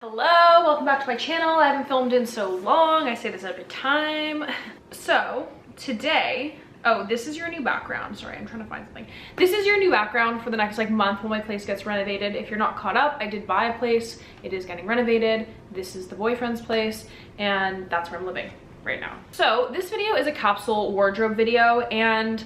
Hello, welcome back to my channel. I haven't filmed in so long. I say this every time. So today, oh, this is your new background. Sorry, I'm trying to find something. This is your new background for the next month when my place gets renovated. If you're not caught up, I did buy a place. It is getting renovated. This is the boyfriend's place and that's where I'm living right now. So this video is a capsule wardrobe video and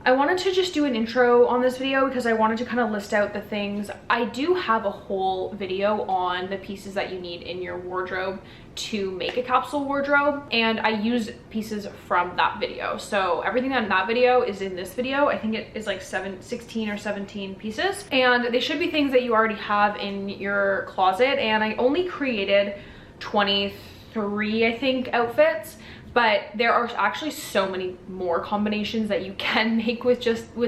I wanted to just do an intro on this video because I wanted to kind of list out the things. I do have a whole video on the pieces that you need in your wardrobe to make a capsule wardrobe, and I use pieces from that video. So everything in that video is in this video. I think it is like 16 or 17 pieces, and they should be things that you already have in your closet. And I only created 23, I think, outfits. But there are actually so many more combinations that you can make with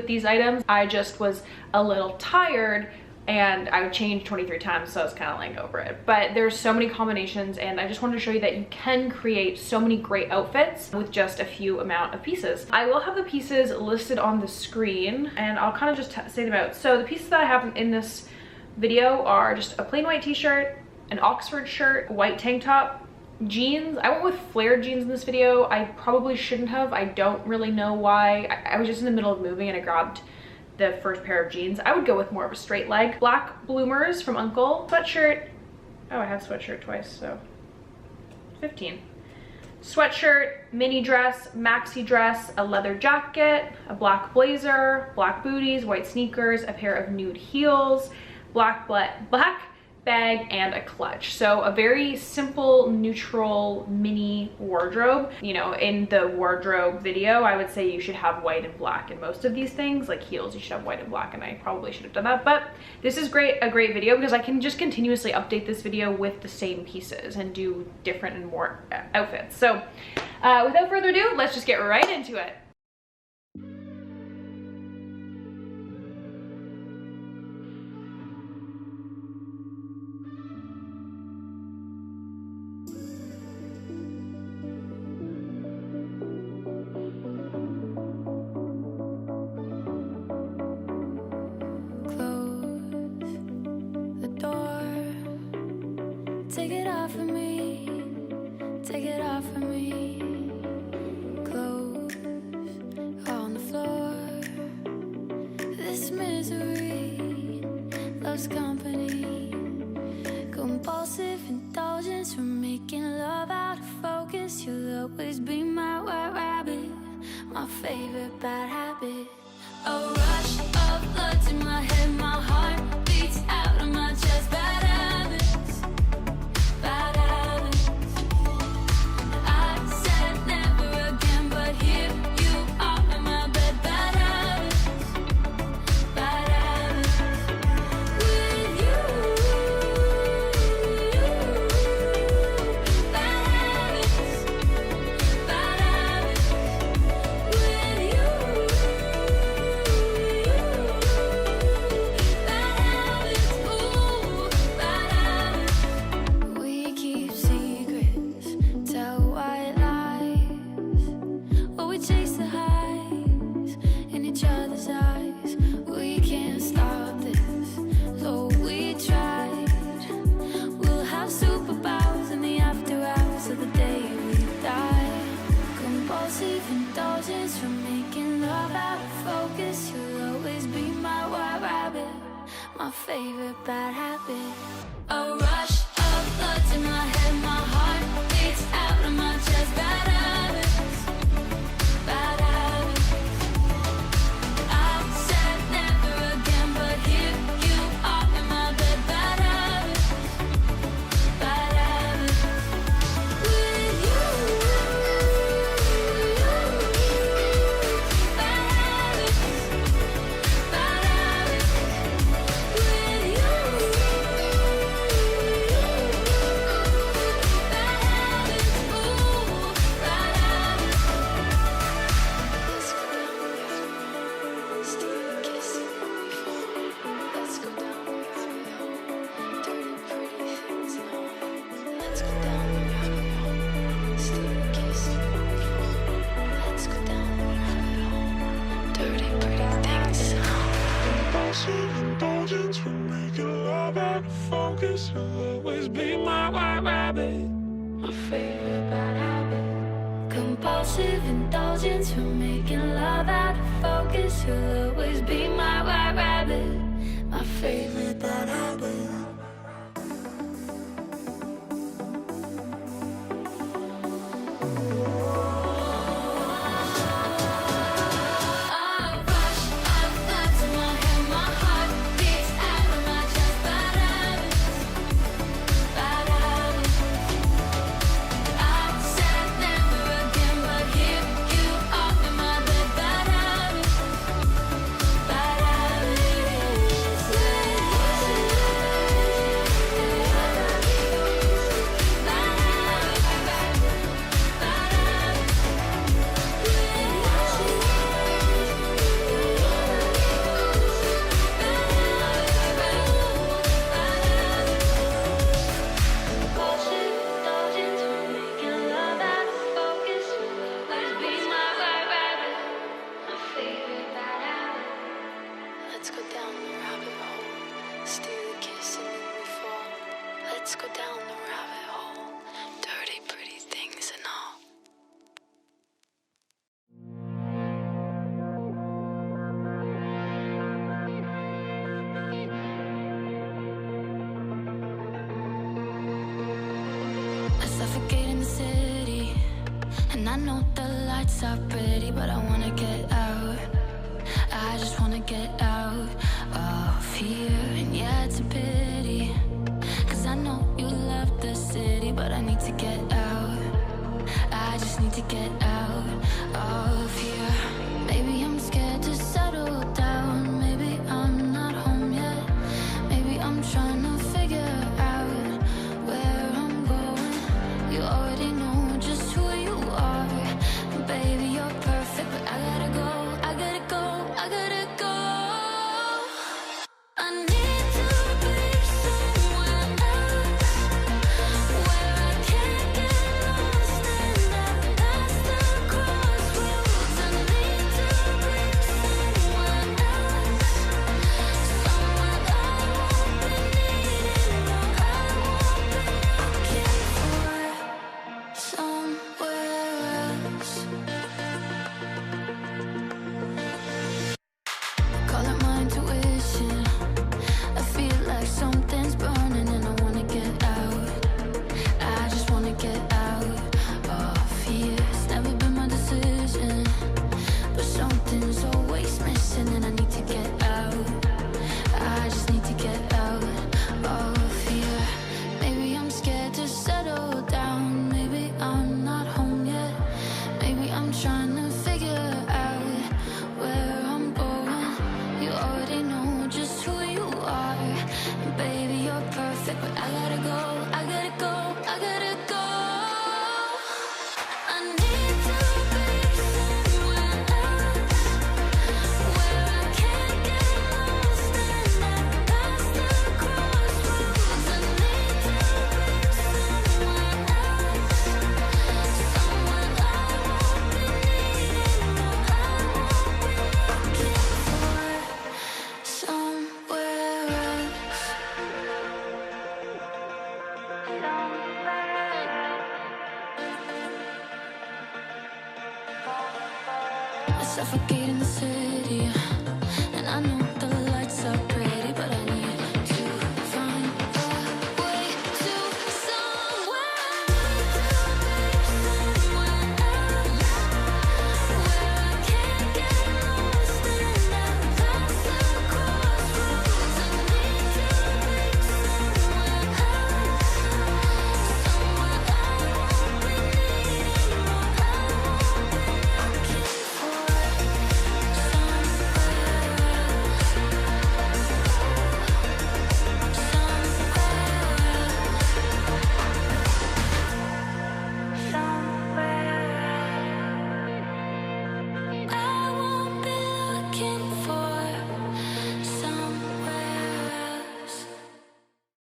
these items. I just was a little tired and I changed 23 times, so I was kind of like over it. But there's so many combinations and I just wanted to show you that you can create so many great outfits with just a few amount of pieces. I will have the pieces listed on the screen and I'll kind of just say them out. So the pieces that I have in this video are just a plain white t-shirt, an Oxford shirt, a white tank top, jeans. I went with flared jeans in this video. I probably shouldn't have. I don't really know why. I was just in the middle of moving and I grabbed the first pair of jeans. I would go with more of a straight leg. Black bloomers from Uncle. Sweatshirt. Oh, I have sweatshirt twice, so 15. Sweatshirt, mini dress, maxi dress, a leather jacket, a black blazer, black booties, white sneakers, a pair of nude heels, black bag, and a clutch. So a very simple, neutral mini wardrobe. You know, in the wardrobe video, I would say you should have white and black in most of these things. Like heels, you should have white and black, and I probably should have done that. But this is a great video because I can just continuously update this video with the same pieces and do different and more outfits. So without further ado, let's just get right into it. Take it off of me, take it off of me. Clothes on the floor. This misery loves company. Compulsive indulgence from making love out of focus. You'll always be my white rabbit, my favorite bad habit. A rush of blood to my head, my heart beats out of my chest. Bad habits, bad habits. I said never again, but here you are in my bed. Bad habits, bad habits. With you, bad habits, bad habits. With you, bad habits, ooh, bad habits. We keep secrets, tell white lies, or we chase the highs in each other's eyes. We can't stop this, though we tried. We'll have superpowers in the after hours of the day we die. Compulsive indulgence from making love out of focus. You'll always be my white rabbit, my favorite bad habit. A rush of blood to my head, my heart beats out of my chest. Bad habits, bad habits. I said never again, but here you are in my bed. Bad habits, bad habits. With you, bad habits, bad habits. With you, bad habits, ooh, bad habits. Let's go down, steal kissing before. Let's go down, dirty pretty things now. Let's go down, steal kissing before. Let's go down, dirty pretty things now. Compulsive indulgence from making love out of focus. You'll always be my white rabbit. My favorite bad habit. Compulsive indulgence from making love out of focus. You'll always be my white rabbit. My favorite bad habit. Let's go down the rabbit hole. Steal a kiss and then we fall. Let's go down the rabbit hole. Dirty, pretty things and all. I suffocate in the city, and I know the lights are pretty, but I wanna get out. I just wanna get out of here. And yeah, it's a pity, 'cause I know you love the city, but I need to get out. I just need to get out of here. Maybe I'm scared to settle down. Maybe I'm not home yet. Maybe I'm trying to figure out where I'm going. You already know just who you are. Baby, you're perfect, but I gotta go. I gotta go. I gotta go. I need to be somewhere else, where I can't get lost in that past the crossroads. I need to be somewhere else, somewhere I won't be needing, no, I won't be looking for somewhere else. Call it my intuition. I feel like something's burning and I wanna get out. I just wanna get out of here. It's never been my decision, but something's always missing and I need to get out. I just need to get out of here. Maybe I'm scared to settle down. Maybe I'm not home yet. Maybe I'm trying to figure out where I'm going. You already know just who you are. Baby, you're perfect, but I gotta go. I gotta go. I gotta go. I need to be somewhere else, where I can't get lost in that past the crossroads. I need to be somewhere else, somewhere I won't be needing, no, I won't be looking for somewhere else. I suffocate in the city, and I know